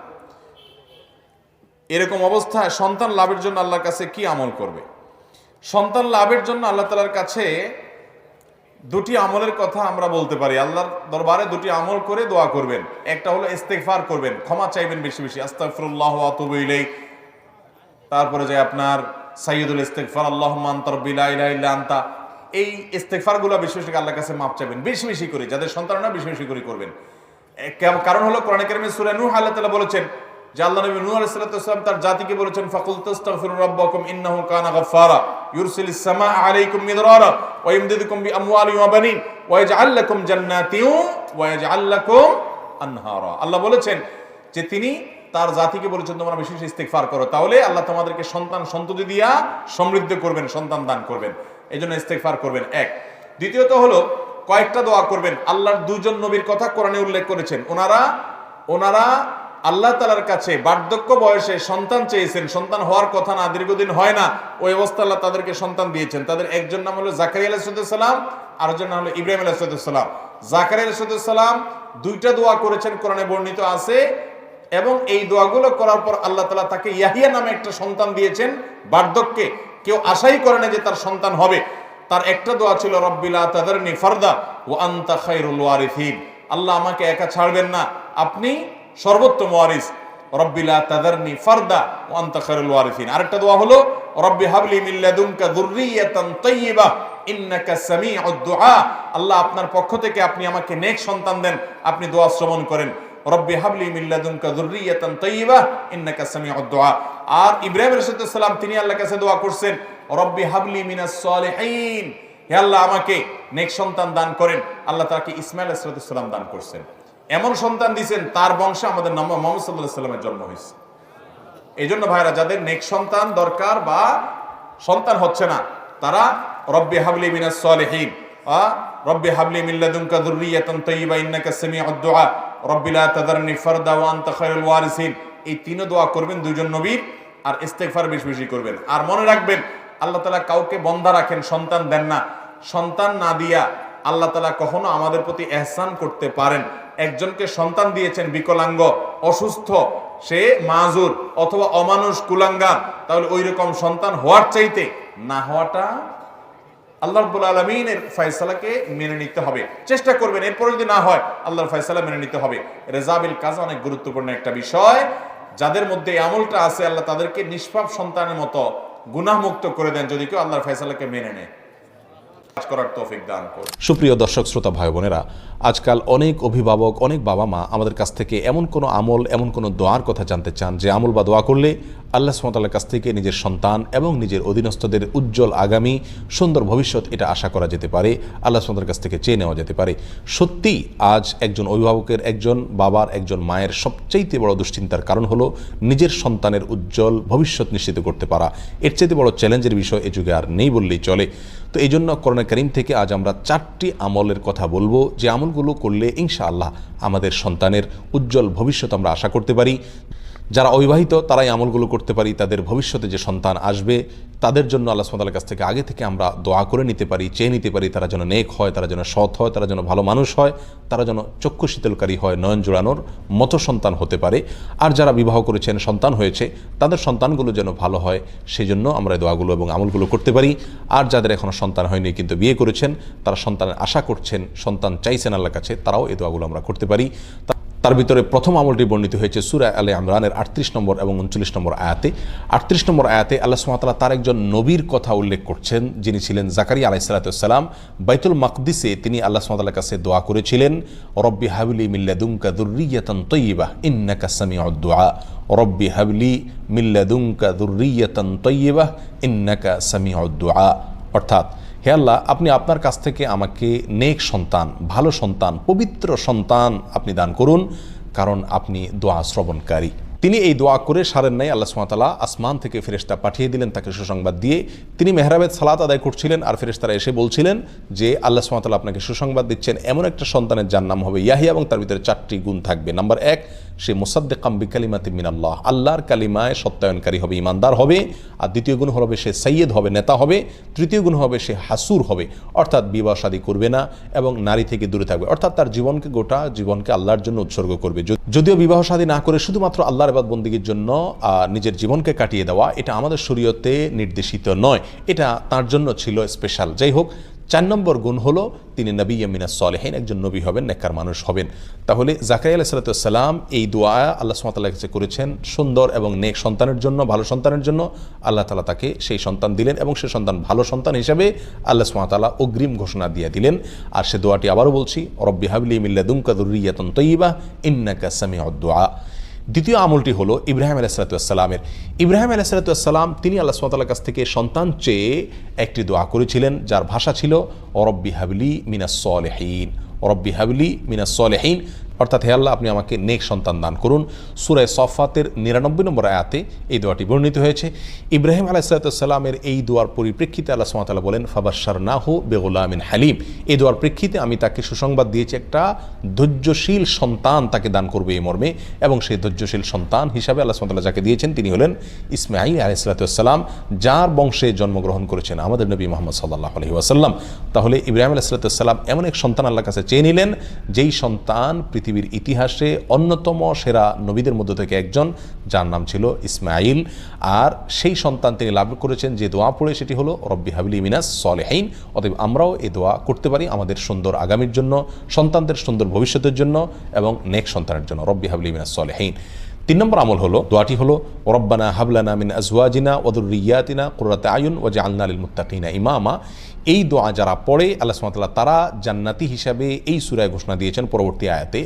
এরকম অবস্থায় সন্তান লাভের জন্য আল্লাহর কাছে কি আমল করবে? সন্তান লাভের জন্য আল্লাহ তাআলার কাছে দুটি আমলের কথা আমরা বলতে পারি। আল্লাহর দরবারে দুটি আমল করে দোয়া করবেন। একটা হলো ইস্তেগফার করবেন, ক্ষমা চাইবেন বেশি বেশি, আস্তাগফিরুল্লাহ ওয়া আতুবু ইলাইহি। তারপরে যে আপনার সাইয়্যিদুল ইস্তেগফার, আল্লাহুম্মা আনতা রাব্বি লা ইলাহা ইল্লা আনতা, এই ইস্তেগফারগুলো বেশি বেশি আল্লাহর কাছে মাপ চাইবেন, বেশি বেশি করে, যাদের সন্তান না বেশি বেশি করে করবেন। কারণ হলো কোরআনে কারীমে সূরা নূহ আল্লাহ তাআলা বলেছেন যে আল্লাহ নবী নূহ আলাইহিস সালাম তার জাতিকে বলেছেন, ফাকুল তাস্তাগফিরু রাব্বাকুম ইন্নাহু কানা গাফফারা ইউরসিলিস সামাআ আলাইকুম মিদরারা ওয়া ইমদিদুকুম বিআমওয়ালিন ওয়া বানিন ওয়া ইয়াজআল লাকুম জান্নাতিন ওয়া ইয়াজআল লাকুম আনহারা। আল্লাহ বলেছেন যে তিনি তার জাতিকে বলেছেন তোমরা বেশি বেশি ইস্তেগফার করো, তাহলে আল্লাহ তোমাদেরকে সন্তান সন্ততি দিয়া সমৃদ্ধ করবেন, সন্তান দান করবেন। এইজন্য ইস্তেগফার করবেন এক। দ্বিতীয়ত হলো কয়েকটা দোয়া করবেন। আল্লাহর দুইজন নবীর কথা কোরআনে উল্লেখ করেছেন, ওনারা আল্লাহ তাআলার কাছে বার্ধক্য বয়সে সন্তান চেয়েছেন, সন্তান হওয়ার কথা না, দীর্ঘদিন হয় না, ওই অবস্থা আল্লাহ তাদেরকে সন্তান দিয়েছেন। তাদের একজন নাম হলো জাকারিয়া আলাইহিস সালাম, আরেকজন নাম হলো ইব্রাহিম আলাইহিস সালাম। জাকারিয়া আলাইহিস সালাম দুইটা দোয়া করেছেন, কোরআনে বর্ণিত আছে, এবং এই দোয়াগুলো করার পর আল্লাহ তাআলা তাকে ইয়াহিয়া নামে একটা সন্তান দিয়েছেন। বার্ধক্যে কেউ আশাই করে না যে তার সন্তান হবে। তার একটা দোয়া ছিল রব্বি লা তাযারনি ফারদা ওয়া আনতা খায়রুল ওয়ারিসিন, আল্লাহ আমাকে একা ছাড়বেন না, আপনি সর্বোত্তম ওয়ারিস। রব্বি লা তাযারনি ফারদা ওয়া আনতা খায়রুল ওয়ারিসিন। আরেকটা দোয়া হলো রব্বি হাবলি মিন লাদুনকা যুররিয়াতান তাইয়্যিবা ইন্নাকা সামিউদ দুআ, আল্লাহ আপনার পক্ষ থেকে আপনি আমাকে নেক সন্তান দেন, আপনি দোয়া শ্রবণ করেন। রব্বি হাবলি মিন লাদুনকা যুররিয়াতান তাইয়্যিবা ইন্নাকা সামিউদ দুআ। আর ইব্রাহিম আলাইহিস সালাম তিনি আল্লাহর কাছে দোয়া করছেন, রব্বি হাবলি মিনাস সালিহিন, হে আল্লাহ আমাকে নেক সন্তান দান করেন। আল্লাহ তাকে ইসমাঈল আলাইহিস সালাম দান করছেন, এমন সন্তান দিয়েছেন তার বংশে আমাদের নবী মুহাম্মদ সাল্লাল্লাহু আলাইহি সাল্লামের জন্ম হয়েছে। এই জন্য ভাইরা, যাদের নেক সন্তান দরকার বা সন্তান হচ্ছে না, তারা রব্বি হাবলি মিনাস সালিহিন, রব্বি হাবলি মিন লাদুনকা যুররিয়াতান তাইয়্যিবা ইন্নাকা সামিউদ দুআ, রব্বি লা তাযারনি ফারদা ওয়া আনতা খায়রুল ওয়ারিসিন। এই তিনও দোয়া করবেন দুইজন নবীর, আর ইস্তেগফার বেশি বেশি করবেন। আর মনে রাখবেন, আল্লাহ তাআলা কাউকে বন্ধা রাখেন, সন্তান দেন না। সন্তান না দিয়া আল্লাহ তাআলা কখনো আমাদের প্রতি ইহসান করতে পারেন। একজনকে সন্তান দিয়েছেন বিকলাঙ্গ, অসুস্থ, সে মাজুর অথবা অমানুষ, কুলাঙ্গার, তাহলে ওই রকম সন্তান হওয়ার চাইতে না হওয়াটা আল্লাহ রাব্বুল আলামিনের ফয়সালাকে মেনে নিতে হবে। চেষ্টা করবেন, এরপর যদি না হয় আল্লাহর ফয়সালা মেনে নিতে হবে। রেজাবিল কাজা অনেক গুরুত্বপূর্ণ একটা বিষয়। যাদের মধ্যে এই আমলটা আছে, আল্লাহ তাদেরকে নিষ্পাপ সন্তানের মতো গুনাহমুক্ত করে দেন যদি কেউ আল্লাহর ফয়সালাকে মেনে নেয়। করার তৌফিক দান করুন। সুপ্রিয় দর্শক শ্রোতা ভাই বোনেরা, আজকাল অনেক অভিভাবক, অনেক বাবা মা আমাদের কাছ থেকে এমন কোনো আমল, এমন কোনো দোয়ার কথা জানতে চান যে আমল বা দোয়া করলে আল্লাহ সুবহানাহু ওয়া তাআলার কাছ থেকে নিজের সন্তান এবং নিজের অধীনস্থদের উজ্জ্বল আগামী সুন্দর ভবিষ্যৎ এটা আশা করা যেতে পারে, আল্লাহ সুবহানাহু ওয়া তাআলার কাছ থেকে চেয়ে নেওয়া যেতে পারে। সত্যি আজ একজন অভিভাবকের, একজন বাবার, একজন মায়ের সবচাইতে বড় দুশ্চিন্তার কারণ হলো নিজের সন্তানের উজ্জ্বল ভবিষ্যৎ নিশ্চিত করতে পারা। এর চাইতে বড় চ্যালেঞ্জের বিষয় এ যুগে আর নেই বললেই চলে। তো এই জন্য কোরআনে কারীম থেকে আজ আমরা 4টি আমলের কথা বলবো, যে আমলগুলো করলে ইনশাআল্লাহ আমাদের সন্তানের উজ্জ্বল ভবিষ্যৎ আমরা আশা করতে পারি। যারা অবিবাহিত তারাই আমলগুলো করতে পারি, তাদের ভবিষ্যতে যে সন্তান আসবে তাদের জন্য আল্লাহ সুবহানাহু ওয়া তাআলার কাছ থেকে আগে থেকে আমরা দোয়া করে নিতে পারি, চেয়ে নিতে পারি, তারা যেন নেক হয়, তারা যেন সৎ হয়, তারা যেন ভালো মানুষ হয়, তারা যেন চক্ষু শীতলকারী হয়, নয়ন জোড়ানোর মতো সন্তান হতে পারে। আর যারা বিবাহ করেছেন, সন্তান হয়েছে, তাদের সন্তানগুলো যেন ভালো হয়, সেই জন্য আমরা দোয়াগুলো এবং আমলগুলো করতে পারি। আর যাদের এখনও সন্তান হয়নি কিন্তু বিয়ে করেছেন, তারা সন্তানের আশা করছেন, সন্তান চাইছেন আল্লাহর কাছে, তারাও এই দোয়াগুলো আমরা করতে পারি। তার ভিতরে প্রথম আমলটি বর্ণিত হয়েছে সূরা আলে ইমরানের 38 নম্বর এবং 39 নম্বর আয়াতে। 38 নম্বর আয়াতে আল্লাহ সুবহানাহু ওয়া তাআলা তার একজন নবীর কথা উল্লেখ করছেন, যিনি ছিলেন জাকারিয়া আলাইহিস সালাম। বাইতুল মাকদিসে তিনি আল্লাহ সুবহানাহু ওয়া তাআলার কাছে দোয়া করেছিলেন, রব্বি হাবলি মিন লাদুনকা যুররিয়াতান তাইয়্যিবাহ ইন্নাকা সামিউদ দুআ, রব্বি হাবলি মিন লাদুনকা যুররিয়াতান তাইয়্যিবাহ ইন্নাকা সামিউদ দুআ। অর্থাৎ, হে আল্লাহ, আপনি আপনার কাছ থেকে আমাকে নেক সন্তান, ভালো সন্তান, পবিত্র সন্তান আপনি দান করুন, কারণ আপনি দোয়া শ্রবণকারী। তিনি এই দোয়া করে সারেন নাই। আল্লাহ সুবহানাহু ওয়া তাআলা আসমান থেকে ফেরেশতা পাঠিয়ে দিলেন তাকে সুসংবাদ দিয়ে। তিনি মেহরাবে সালাত আদায় করছিলেন, আর ফেরেশতারা এসে বলছিলেন যে আল্লাহ সুবহানাহু ওয়া তাআলা আপনাকে সুসংবাদ দিচ্ছেন, এমন একটা সন্তানের যার নাম হবে ইয়াহিয়া, এবং তার ভিতরে 4টি গুণ থাকবে। নাম্বার 1, সে মুসাদ্দিকাম বিকালিমাতিন মিনাল্লাহ, আল্লাহর কালিমায় সত্যায়নকারী হবে, ইমানদার হবে। আর দ্বিতীয় গুণ হবে সে সাইয়্যেদ হবে, নেতা হবে। তৃতীয় গুণ হবে সে হাসুর হবে, অর্থাৎ বিবাহ শাদী করবে না এবং নারী থেকে দূরে থাকবে, অর্থাৎ তার জীবনকে, গোটা জীবনকে আল্লাহর জন্য উৎসর্গ করবে। যদিও বিবাহ শাদী না করে শুধুমাত্র আল্লাহর ইবাদত বন্দেগীর জন্য নিজের জীবনকে কাটিয়ে দেওয়া, এটা আমাদের শরীয়তে নির্দেশিত নয়, এটা তার জন্য ছিল স্পেশাল। যাই হোক, 4 নম্বর গুণ হলো তিনি নবিয়্যুম মিনাস সালিহিন, একজন নবী হবেন, নেককার মানুষ হবেন। তাহলে জাকারিয়া আলাইহিস সালাম এই দোয়া আল্লাহ সুবহানাহু ওয়া তাআলার কাছে করেছেন সুন্দর এবং নেক সন্তানের জন্য, ভালো সন্তানের জন্য। আল্লাহ তাআলা তাকে সেই সন্তান দিলেন, এবং সেই সন্তান ভালো সন্তান হিসেবে আল্লাহ সুবহানাহু ওয়া তাআলা অগ্রিম ঘোষণা দিয়ে দিলেন। আর সে দোয়াটি আবারও বলছি, রব্বি হাবলি মিন লাদুনকা যুররিয়াতান তাইয়্যিবাহ ইন্নাকা সামিউদ দুআ। দ্বিতীয় আমলটি হলো ইব্রাহিম আলাইহিস সালামের। ইব্রাহিম আলাইহিস সালাম তিনি আল্লাহ সুবহানাহু ওয়া তাআলার কাছ থেকে সন্তান চেয়ে একটি দোয়া করেছিলেন, যার ভাষা ছিল রব্বি হাবলি মিনাস সালিহিন, রব্বি হাবলি মিনাস সালিহিন, অর্থাৎ হে আল্লাহ, আপনি আমাকে নেক সন্তান দান করুন। সূরা সফাতের 99 নম্বর আয়াতে এই দোয়াটি বর্ণিত হয়েছে। ইব্রাহিম আলাইহিস সালামের এই দোয়ার পরিপ্রেক্ষিতে আল্লাহ সুবহানাহু ওয়া তাআলা বলেন, ফাবাশশারনাহু বিগুলামিন হালিম, এই দোয়ার প্রেক্ষিতে আমি তাকে সুসংবাদ দিয়েছি, একটা ধৈর্যশীল সন্তান তাকে দান করবে এই মর্মে। এবং সেই ধৈর্যশীল সন্তান হিসাবে আল্লাহ সুবহানাহু ওয়া তাআলা যাকে দিয়েছেন তিনি হলেন ইসমাঈল আলাইহিস সালাম, যার বংশে জন্মগ্রহণ করেছেন আমাদের নবী মুহাম্মদ সাল্লাল্লাহু আলাইহি ওয়াসাল্লাম। তাহলে ইব্রাহিম আলাইহিস সালাম এমন এক সন্তান আল্লাহর কাছে চেয়ে নিলেন, যেই সন্তান পৃথিবীর ইতিহাসে অন্যতম সেরা নবীদের মধ্য থেকে একজন, যার নাম ছিল ইসমাঈল। আর সেই সন্তান তিনি লাভ করেছেন যে দোয়া পড়ে, সেটি হলো রব্বি হাবলি মিনাস সালিহিন। অতএব আমরাও এই দোয়া করতে পারি আমাদের সুন্দর আগামীর জন্য, সন্তানদের সুন্দর ভবিষ্যতের জন্য এবং নেক সন্তানের জন্য, রব্বি হাবলি মিনাস সালিহিন। 3 নম্বর আমল হলো, দোয়াটি হলো রব্বানা হাবলানা মিন আজওয়াজিনা ওয়া যুররিয়াতিনা কুররাতা আয়ুন ওয়াজআলনা লিল মুত্তাকিনা ইমামা। এই দোয়া যারা পড়ে আল্লাহ সুবহানাহু ওয়া তাআলা তারা জান্নাতি হিসাবে এই সূরায় ঘোষণা দিয়েছেন পরবর্তী আয়াতে।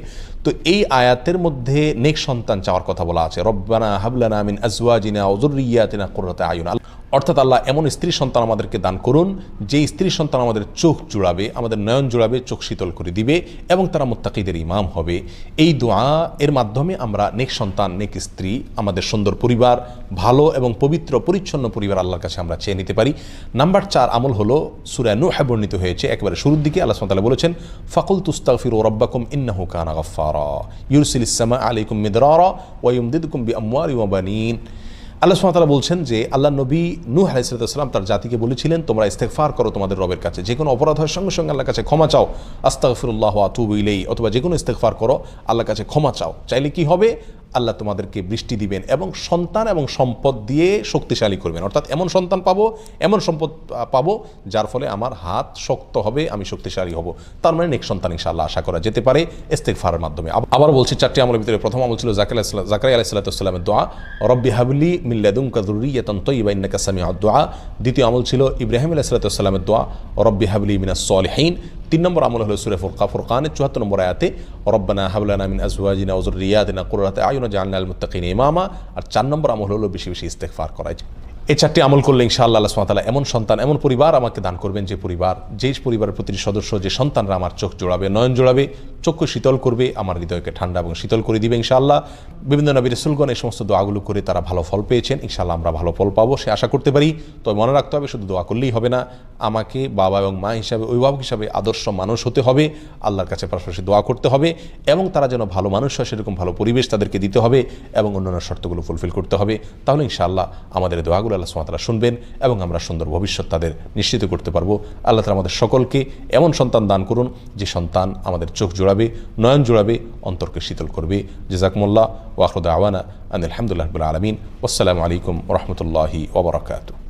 তো এই আয়াতের মধ্যে নেক সন্তান চাওয়ার কথা বলা আছে, রব্বানা হাবলানা মিন আজওয়াজিনা ওয়া যুররিয়াতিনা কুররাতা আয়ুন, অর্থাৎ আল্লাহ এমন স্ত্রী সন্তান আমাদেরকে দান করুন, যে স্ত্রী সন্তান আমাদের চোখ জুড়াবে, আমাদের নয়ন জুড়াবে, চোখ শীতল করে দিবে, এবং তারা মুত্তাকিদের ইমাম হবে। এই দোয়া এর মাধ্যমে আমরা নেক সন্তান, নেক স্ত্রী, আমাদের সুন্দর পরিবার, ভালো এবং পবিত্র পরিচ্ছন্ন পরিবার আল্লাহর কাছে আমরা চেয়ে নিতে পারি। নাম্বার 4 আমল হলো সূরা নূহ বর্ণিত হয়েছে একেবারে শুরুর দিকে আল্লাহ সুবহানাহু ওয়া তাআলা বলেছেন, ফাকুলতু আস্তাগফিরু রাব্বাকুম ইন্নাহু কানা গাফফারা ইউরসিলিস সামা আলাইকুম মিদরারা ওয়া ইউমদিদকুম বিআমওয়ালিন ওয়া বানিন। আল্লাহ সুবহানাহু ওয়া তাআলা বলছেন যে আল্লাহ নবী নূহ আলাইহিস সালাম তার জাতিকে বলেছিলেন, তোমরা ইস্তেগফার করো তোমাদের রবের কাছে, যে কোনো অপরাধ হয় সঙ্গে সঙ্গে আল্লাহর কাছে ক্ষমা চাও, আস্তাগফিরুল্লাহ ওয়া আতুবু ইলাইহি, অথবা যে কোনো ইস্তেগফার করো, আল্লাহর কাছে ক্ষমা চাও। চাইলে কি হবে? আল্লাহ তোমাদেরকে বৃষ্টি দিবেন এবং সন্তান এবং সম্পদ দিয়ে শক্তিশালী করবেন, অর্থাৎ এমন সন্তান পাবো, এমন সম্পদ পাবো যার ফলে আমার হাত শক্ত হবে, আমি শক্তিশালী হব। তার মানে নেক সন্তান ইনশাআল্লাহ আশা করা যেতে পারে ইস্তেগফারের মাধ্যমে। আবার বলছি 4টি আমলের ভিতরে প্রথম আমল ছিল জাকারিয়া আলাইহিস সালামের দোয়া, রব্বি হাবলি মিন লাদুনকা যুররিয়াতান তাইয়্যিবা ইন্নাকা সামিউদ দুআ। দ্বিতীয় আমল ছিল ইব্রাহিম আলাইহিস সালামের দোয়া, রব্বি হাবলি মিনাস সালিহিন। 3 নম্বর আমল হলো সূরা ফুরকানের 74 নম্বর আয়াতে, রব্বানা হাবলানা মিন আজওয়াজিনা ওয়া যুররিয়াতিনা কুররাতা আয়ুন ওয়াজআলনা লিল মুত্তাকিনা ইমামা। আর 4 নম্বর আমল হলো বেশি বেশি ইস্তেগফার করা। এই 4টি আমল করলে ইনশাআল্লাহ আল্লাহ সুবহানাহু ওয়া তাআলা এমন সন্তান, এমন পরিবার আমাকে দান করবেন, যে পরিবারের প্রতিটি সদস্য, যে সন্তানরা আমার চোখ জোড়াবে, নয়ন জোড়াবে, চক্ষু শীতল করবে, আমার হৃদয়কে ঠান্ডা এবং শীতল করে দিবে ইনশাআল্লাহ। বিভিন্ন নবী রাসূলগণ এই সমস্ত দোয়াগুলো করে তারা ভালো ফল পেয়েছেন, ইনশাআল্লাহ আমরা ভালো ফল পাবো সে আশা করতে পারি। তবে মনে রাখতে হবে, শুধু দোয়া করলেই হবে না, আমাকে বাবা এবং মা হিসাবে, অভিভাবক হিসাবে আদর্শ মানুষ হতে হবে, আল্লাহর কাছে পাশাপাশি দোয়া করতে হবে, এবং তারা যেন ভালো মানুষ হয় সেরকম ভালো পরিবেশ তাদেরকে দিতে হবে, এবং অন্যান্য শর্তগুলো ফুলফিল করতে হবে। তাহলে ইনশাআল্লাহ আমাদের দোয়াগুলো আল্লাহ সুবহানাহু ওয়া তাআলা শুনবেন এবং আমরা সুন্দর ভবিষ্যৎ তাদের নিশ্চিত করতে পারবো। আল্লাহ তাআলা আমাদের সকলকে এমন সন্তান দান করুন, যে সন্তান আমাদের চোখ জোড়াবে, নয়ন জোড়াবে, অন্তরকে শীতল করবে। জাযাকুমুল্লাহ ওয়া আখিরু দাওয়ানা আনিল হামদুলিল্লাহি রাব্বিল আলামিন। ওয়াসসালামু আলাইকুম ওয়া রাহমাতুল্লাহি ওয়া বারাকাতুহু।